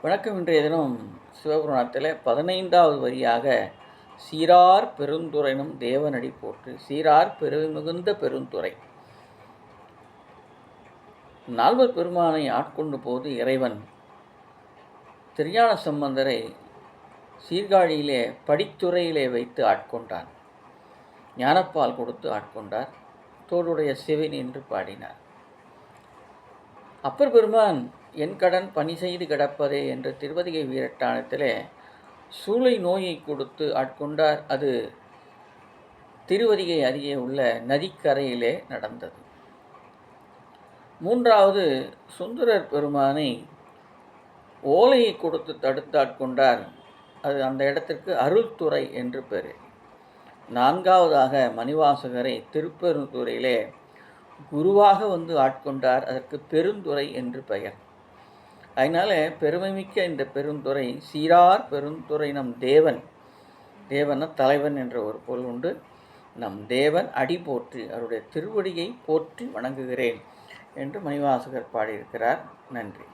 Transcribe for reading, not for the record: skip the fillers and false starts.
வணக்கம். இன்றைய தினம் சிவபுராணத்தில் 15வது வரியாக சீரார் பெருந்துறைனும் தேவனடி போற்று. சீரார் பெருமிகுந்த பெருந்துறை. நால்வர் பெருமானை ஆட்கொண்டு போது இறைவன் திருஞான சம்பந்தரை சீர்காழியிலே படித்துறையிலே வைத்து ஆட்கொண்டான். ஞானப்பால் கொடுத்து ஆட்கொண்டார். தோளுடைய செவினி என்று பாடினார். அப்பர் பெருமான் என் கடன் பணி செய்து கிடப்பதே என்ற திருவதிகை வீரட்டானத்திலே சூளை நோயை கொடுத்து ஆட்கொண்டார். அது திருவதிகை அருகே உள்ள நதிக்கரையிலே நடந்தது. மூன்றாவது சுந்தரர் பெருமானை ஓலையை கொடுத்து தடுத்து ஆட்கொண்டார். அது அந்த இடத்திற்கு அருள்துறை என்று பெயர். நான்காவதாக மணிவாசகரை திருப்பெருந்துறையிலே குருவாக வந்து ஆட்கொண்டார். அதற்கு பெருந்துறை என்று பெயர். அதனால் பெருமைமிக்க இந்த பெருந்துறை சீரார் பெருந்துறை நம் தேவன். தேவன தலைவன் என்ற ஒரு பொருள் உண்டு. நம் தேவன் அடி போற்றி, அவருடைய திருவடியை போற்றி வணங்குகிறேன் என்று மணிவாசகர் பாடியிருக்கிறார். நன்றி.